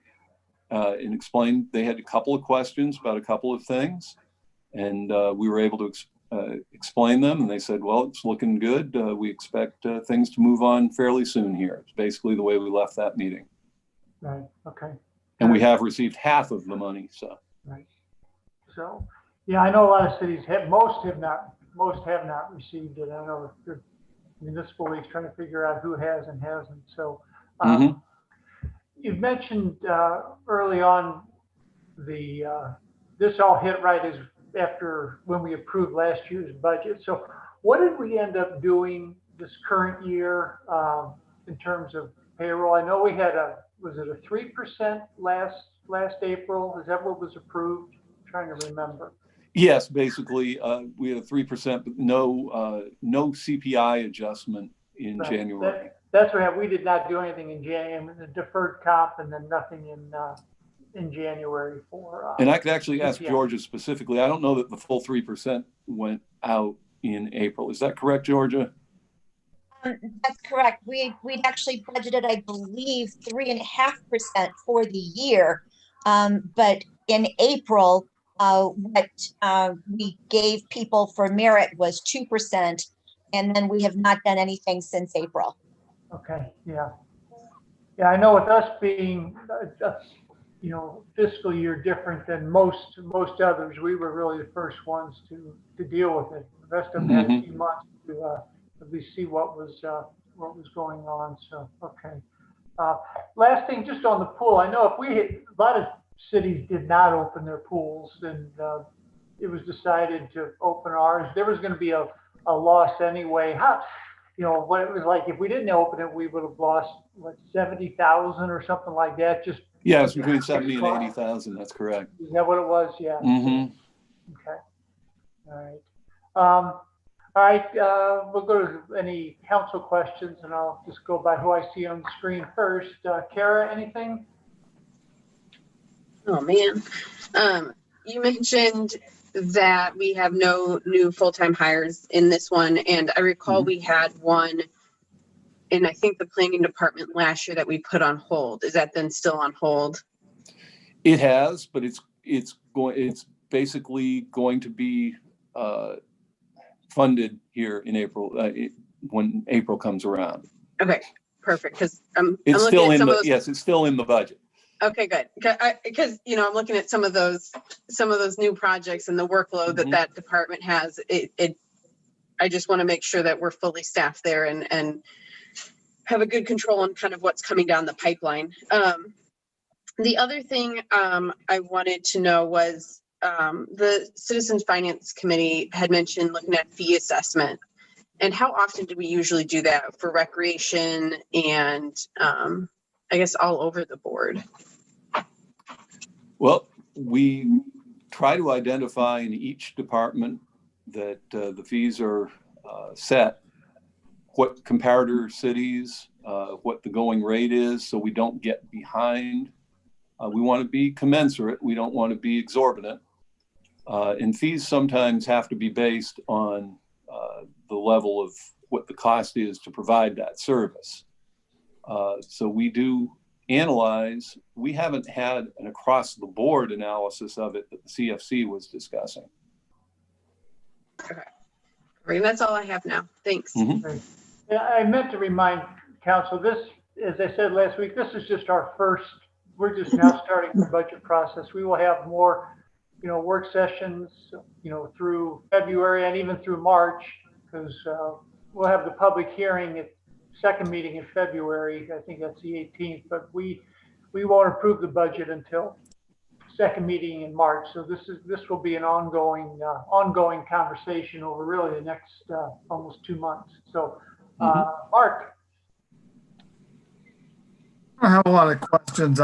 and explained they had a couple of questions about a couple of things. And we were able to explained them, and they said, well, it's looking good. We expect things to move on fairly soon here. It's basically the way we left that meeting. Right, okay. And we have received half of the money, so. Right. So, yeah, I know a lot of cities have, most have not received it. I know the municipal league's trying to figure out who has and hasn't. So, you've mentioned early on this all hit right as after when we approved last year's budget. So, what did we end up doing this current year in terms of payroll? I know we had was it a 3% last April? Is that what was approved? I'm trying to remember. Yes, basically, we had a 3%, but no CPI adjustment in Right. January. That's what we did not do anything in January, the deferred comp, and then nothing in January for. And I could actually ask CPI. Georgia specifically. I don't know that the full 3% went out in April. Is that correct, Georgia? That's correct. We'd actually budgeted, I believe, 3.5% for the year. But in April, what we gave people for merit was 2%. And then we have not done anything since April. Okay, yeah. Yeah, I know with us being, fiscal year different than most others, we were really the first ones to deal with it. The rest of them had a few months to at least see what was going on. So, okay. Last thing, just on the pool, I know a lot of cities did not open their pools, and it was decided to open ours. There was going to be a loss anyway. What it was like, if we didn't open it, we would have lost, what, 70,000 or something like that. Just yeah, it's between 70 and 80,000. That's correct. Is that what it was? Yeah. Mm-hmm. Okay. All right. We'll go to any council questions, and I'll just go by who I see on the screen first. Kara, anything? Oh, man. You mentioned that we have no new full-time hires in this one. And I recall we had one in, I think, the planning department last year that we put on hold. Is that then still on hold? It has, but it's basically going to be funded here in April when April comes around. Okay, perfect. Because it's still in the budget. Okay, good. Because I'm looking at some of those new projects and the workload that department has. I just want to make sure that we're fully staffed there and have a good control on kind of what's coming down the pipeline. The other thing I wanted to know was the Citizens Finance Committee had mentioned looking at fee assessment. And how often do we usually do that for recreation and I guess all over the board? Well, we try to identify in each department that the fees are set, what comparator cities, what the going rate is, so we don't get behind. We want to be commensurate. We don't want to be exorbitant. And fees sometimes have to be based on the level of what the cost is to provide that service. So we do analyze. We haven't had an across the board analysis of it that the CFC was discussing. Okay. Great. That's all I have now. Thanks. Yeah, I meant to remind council this, as I said last week, this is just our first, we're just now starting the budget process. We will have more, work sessions, through February and even through March, because we'll have the public hearing at second meeting in February. I think that's the 18th, but we won't approve the budget until second meeting in March. So this will be an ongoing conversation over really the next almost 2 months. So Mark. I have a lot of questions.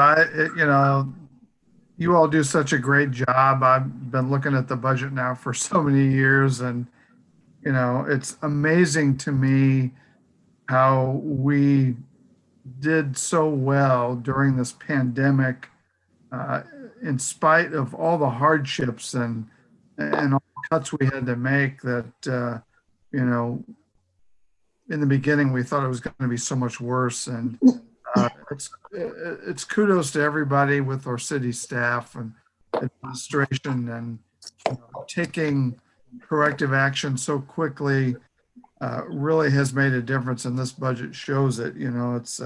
You all do such a great job. I've been looking at the budget now for so many years, and it's amazing to me how we did so well during this pandemic, in spite of all the hardships and all the cuts we had to make. That in the beginning we thought it was going to be so much worse, and it's kudos to everybody with our city staff and administration and taking corrective action so quickly really has made a difference, and this budget shows it. You know, it's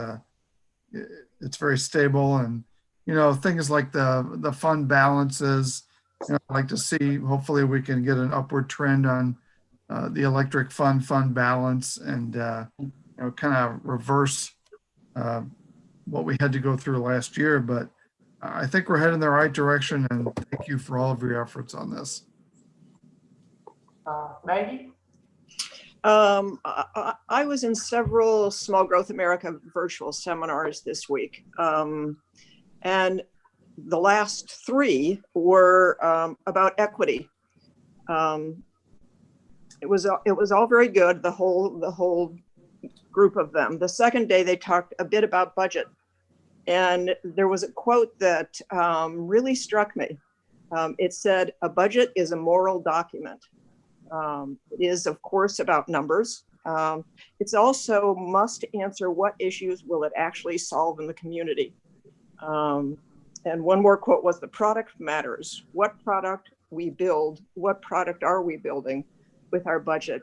very stable, and you know, things like the fund balances. You know, I'd like to see. Hopefully, we can get an upward trend on the electric fund balance, and you know, kind of reverse what we had to go through last year. But I think we're heading in the right direction, and thank you for all of your efforts on this. Maggie? I was in several Small Growth America virtual seminars this week. And the last 3 were about equity. It was all very good, the whole group of them. The second day, they talked a bit about budget. And there was a quote that really struck me. It said, "A budget is a moral document." It is, of course, about numbers. It's also must answer what issues will it actually solve in the community. And one more quote was, "The product matters. What product we build, what product are we building with our budget?"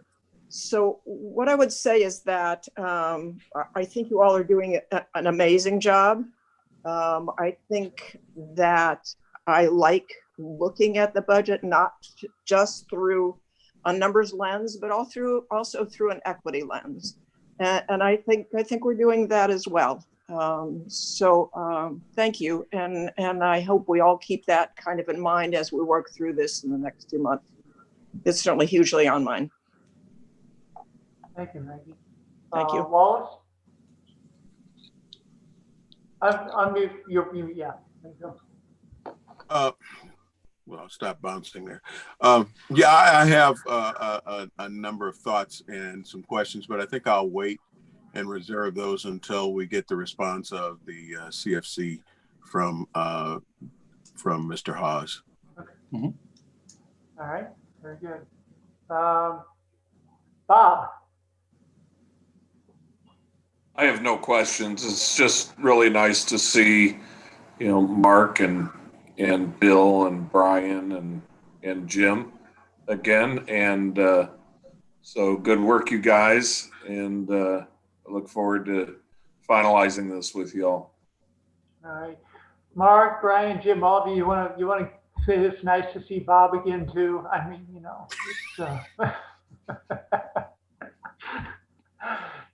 So what I would say is that I think you all are doing an amazing job. I think that I like looking at the budget, not just through a numbers lens, but also through an equity lens. And I think we're doing that as well. So thank you. And I hope we all keep that kind of in mind as we work through this in the next 2 months. It's certainly hugely on mine. Thank you, Maggie. Thank you. Wallace? Unmute you, yeah. There you go. Well, I'll stop bouncing there. Yeah, I have a number of thoughts and some questions, but I think I'll wait and reserve those until we get the response of the CFC from Mr. Hawes. Okay. Mm-hmm. All right, very good. Bob? I have no questions. It's just really nice to see, you know, Mark and Bill and Brian and Jim again. And so good work, you guys. And I look forward to finalizing this with y'all. All right. Mark, Brian, Jim, all of you, you want to say it's nice to see Bob again too? I mean, you know, it's,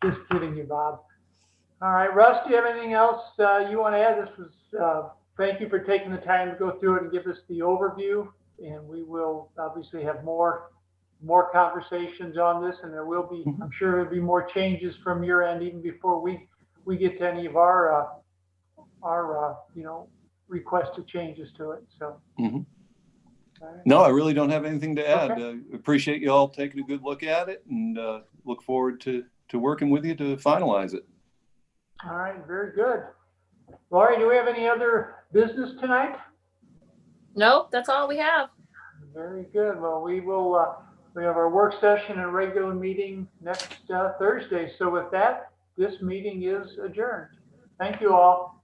just kidding you, Bob. All right, Russ, do you have anything else you want to add? This was, thank you for taking the time to go through it and give us the overview. And we will obviously have more conversations on this, and there will be, I'm sure there'll be more changes from your end even before we get to any of our you know, requested changes to it. So. Right. No, I really don't have anything to add. Okay. Appreciate you all taking a good look at it, and look forward to working with you to finalize it. All right, very good. Laurie, do we have any other business tonight? Nope, that's all we have. Very good. Well, we will. We have our work session and regular meeting next Thursday. So with that, this meeting is adjourned. Thank you all.